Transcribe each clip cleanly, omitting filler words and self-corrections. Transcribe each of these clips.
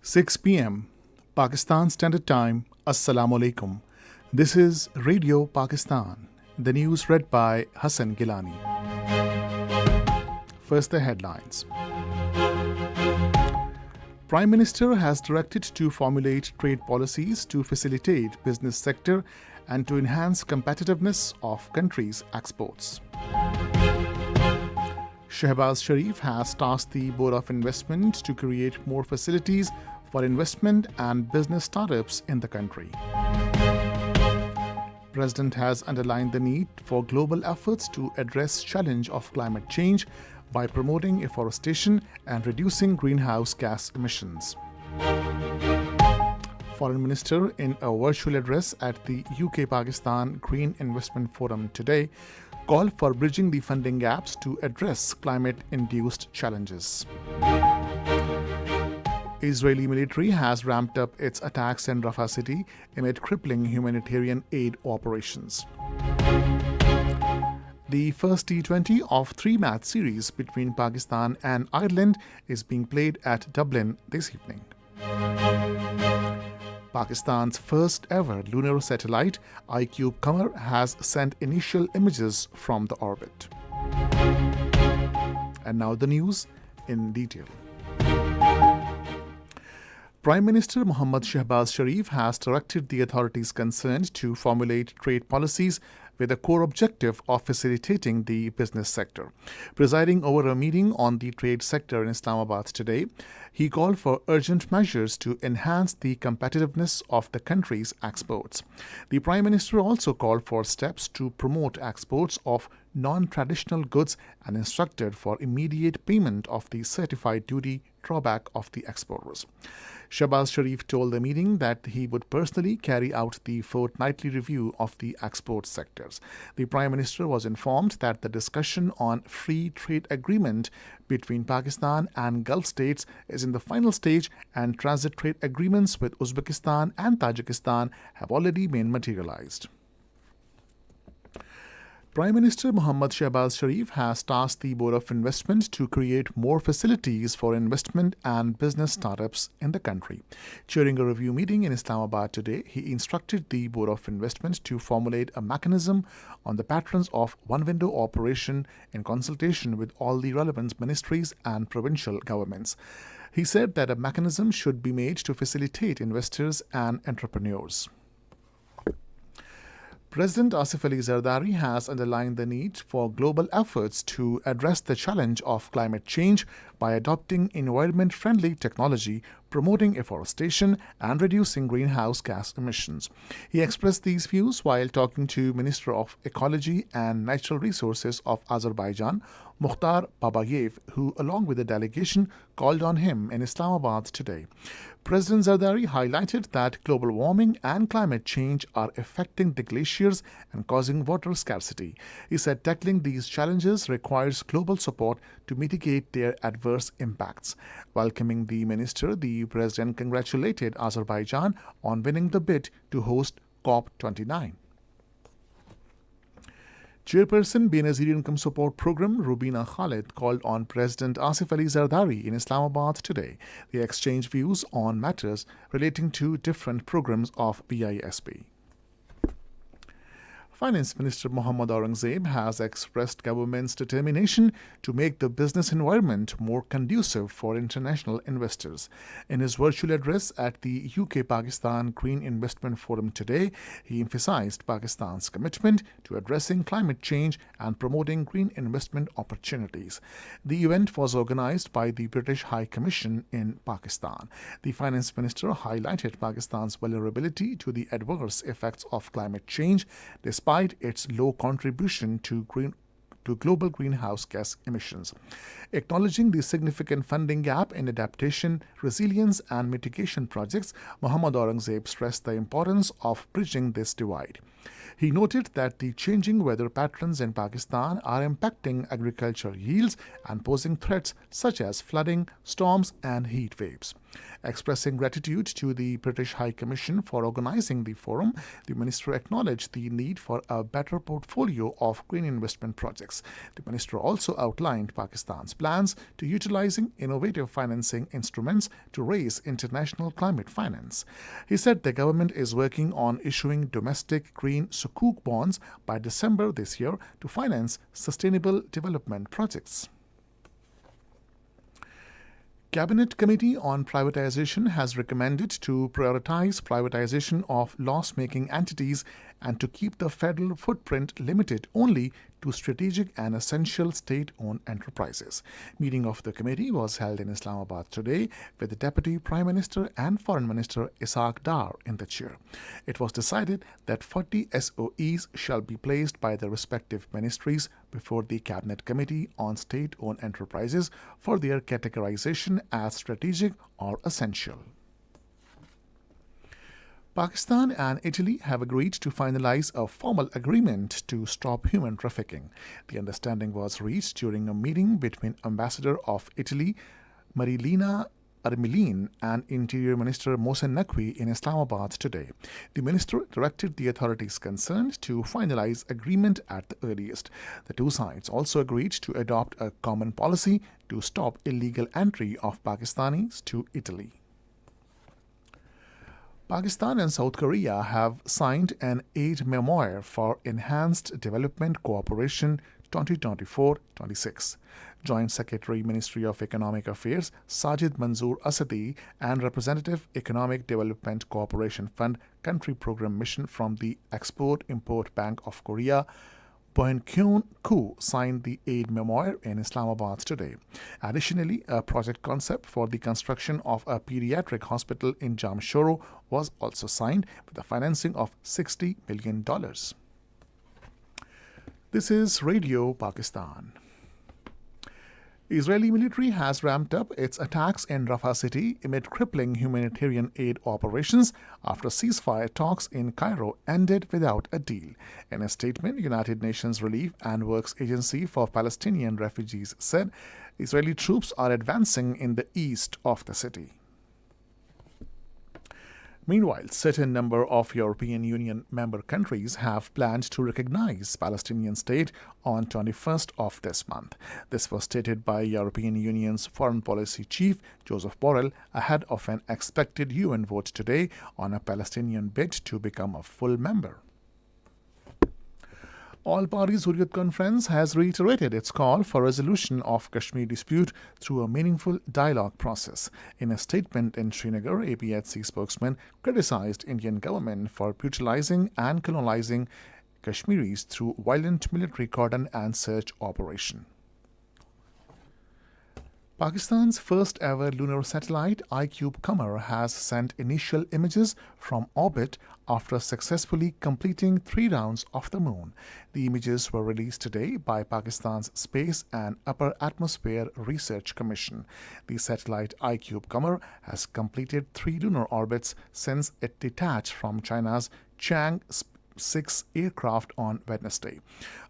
6 p.m. Pakistan Standard Time. Assalamu alaikum. This is Radio Pakistan. The news read by Hassan Gilani. First, the headlines. Prime Minister has directed to formulate trade policies to facilitate business sector and to enhance competitiveness of country's exports. Shehbaz Sharif has tasked the Board of Investment to create more facilities for investment and business startups in the country. President has underlined the need for global efforts to address challenge of climate change by promoting afforestation and reducing greenhouse gas emissions. Foreign Minister, in a virtual address at the UK-Pakistan Green Investment Forum today, called for bridging the funding gaps to address climate-induced challenges. Israeli military has ramped up its attacks in Rafah city amid crippling humanitarian aid operations. The first T20 of three-match series between Pakistan and Ireland is being played at Dublin this evening. Pakistan's first ever lunar satellite, iCube Qamar, has sent initial images from the orbit. And now the news in detail. Prime Minister Mohammad Shehbaz Sharif has directed the authorities concerned to formulate trade policies with the core objective of facilitating the business sector. Presiding over a meeting on the trade sector in Islamabad today, he called for urgent measures to enhance the competitiveness of the country's exports. The Prime Minister also called for steps to promote exports of non-traditional goods and instructed for immediate payment of the certified duty drawback of the exporters. Shehbaz Sharif told the meeting that he would personally carry out the fortnightly review of the export sectors. The Prime Minister was informed that the discussion on free trade agreement between Pakistan and Gulf states is in the final stage, and transit trade agreements with Uzbekistan and Tajikistan have already been materialized. Prime Minister Mohammad Shehbaz Sharif has tasked the Board of Investment to create more facilities for investment and business startups in the country. During a review meeting in Islamabad today, he instructed the Board of Investment to formulate a mechanism on the patterns of one-window operation in consultation with all the relevant ministries and provincial governments. He said that a mechanism should be made to facilitate investors and entrepreneurs. President Asif Ali Zardari has underlined the need for global efforts to address the challenge of climate change by adopting environment-friendly technology, promoting afforestation, and reducing greenhouse gas emissions. He expressed these views while talking to Minister of Ecology and Natural Resources of Azerbaijan, Mukhtar Babayev, who, along with a delegation, called on him in Islamabad today. President Zardari highlighted that global warming and climate change are affecting the glaciers and causing water scarcity. He said tackling these challenges requires global support to mitigate their adverse impacts. Welcoming the minister, the president congratulated Azerbaijan on winning the bid to host COP29. Chairperson Benazir Income Support Program Rubina Khalid called on President Asif Ali Zardari in Islamabad today. They exchanged views on matters relating to different programs of BISP. Finance Minister Mohammad Aurangzeb has expressed government's determination to make the business environment more conducive for international investors. In his virtual address at the UK-Pakistan Green Investment Forum today, he emphasized Pakistan's commitment to addressing climate change and promoting green investment opportunities. The event was organized by the British High Commission in Pakistan. The Finance Minister highlighted Pakistan's vulnerability to the adverse effects of climate change, despite its low contribution to global greenhouse gas emissions. Acknowledging the significant funding gap in adaptation, resilience, and mitigation projects, Mohammad Aurangzeb stressed the importance of bridging this divide. He noted that the changing weather patterns in Pakistan are impacting agricultural yields and posing threats such as flooding, storms, and heat waves. Expressing gratitude to the British High Commission for organizing the forum, the minister acknowledged the need for a better portfolio of green investment projects. The minister also outlined Pakistan's plans to utilizing innovative financing instruments to raise international climate finance. He said the government is working on issuing domestic green sukuk bonds by December this year to finance sustainable development projects. Cabinet Committee on Privatization has recommended to prioritize privatization of loss-making entities and to keep the federal footprint limited only to strategic and essential state-owned enterprises. Meeting of the committee was held in Islamabad today with the Deputy Prime Minister and Foreign Minister Ishaq Dar in the chair. It was decided that 40 SOEs shall be placed by the respective ministries before the Cabinet Committee on State-Owned Enterprises for their categorization as strategic or essential. Pakistan and Italy have agreed to finalize a formal agreement to stop human trafficking. The understanding was reached during a meeting between Ambassador of Italy, Marilina Armelin, and Interior Minister Mohsen Naqvi in Islamabad today. The minister directed the authorities concerned to finalize agreement at the earliest. The two sides also agreed to adopt a common policy to stop illegal entry of Pakistanis to Italy. Pakistan and South Korea have signed an aid memoir for Enhanced Development Cooperation 2024-26. Joint Secretary Ministry of Economic Affairs Sajid Manzoor Asadi and Representative Economic Development Cooperation Fund Country Program Mission from the Export-Import Bank of Korea Boen Kyun Koo signed the aid memoir in Islamabad today. Additionally, a project concept for the construction of a pediatric hospital in Jamshoro was also signed with a financing of $60 million. This is Radio Pakistan. Israeli military has ramped up its attacks in Rafah city amid crippling humanitarian aid operations after ceasefire talks in Cairo ended without a deal. In a statement, United Nations Relief and Works Agency for Palestinian Refugees said Israeli troops are advancing in the east of the city. Meanwhile, certain number of European Union member countries have planned to recognize Palestinian state on 21st of this month. This was stated by European Union's Foreign Policy Chief Joseph Borrell ahead of an expected UN vote today on a Palestinian bid to become a full member. All Parties Hurriyat Conference has reiterated its call for resolution of Kashmir dispute through a meaningful dialogue process. In a statement in Srinagar, APHC spokesman criticized Indian government for brutalizing and colonizing Kashmiris through violent military cordon and search operation. Pakistan's first ever lunar satellite iCube Qamar has sent initial images from orbit after successfully completing 3 rounds of the moon. The images were released today by Pakistan's Space and Upper Atmosphere Research Commission. The satellite iCube Qamar has completed 3 lunar orbits since it detached from China's Chang'e 6 aircraft on Wednesday.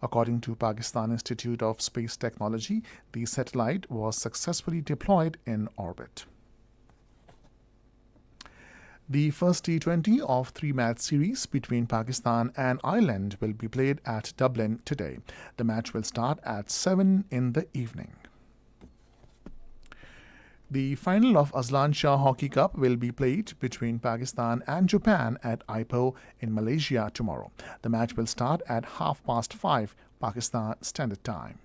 According to Pakistan Institute of Space Technology, the satellite was successfully deployed in orbit. The first T20 of 3-match series between Pakistan and Ireland will be played at Dublin today. The match will start at 7 in the evening. The final of Azlan Shah Hockey Cup will be played between Pakistan and Japan at Ipoh in Malaysia tomorrow. The match will start at 5:30 Pakistan Standard Time.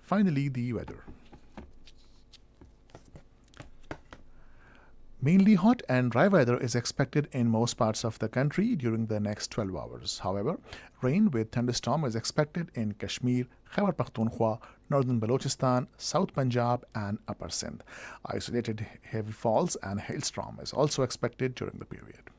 Finally, the weather. Mainly hot and dry weather is expected in most parts of the country during the next 12 hours. However, rain with thunderstorm is expected in Kashmir, Khyber Pakhtunkhwa, northern Balochistan, South Punjab, and Upper Sindh. Isolated heavy falls and hailstorm is also expected during the period.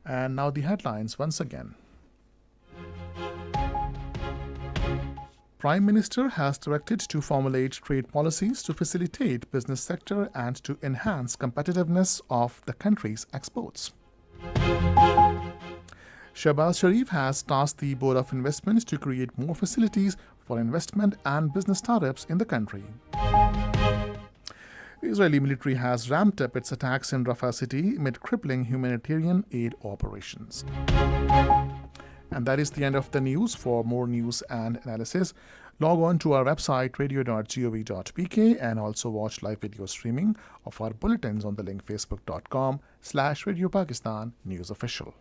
And now the headlines once again. Prime Minister has directed to formulate trade policies to facilitate business sector and to enhance competitiveness of the country's exports. Shehbaz Sharif has tasked the Board of Investments to create more facilities for investment and business startups in the country. The Israeli military has ramped up its attacks in Rafah city amid crippling humanitarian aid operations. And that is the end of the news. For more news and analysis, log on to our website radio.gov.pk and also watch live video streaming of our bulletins on the link facebook.com/Radio Pakistan News Official.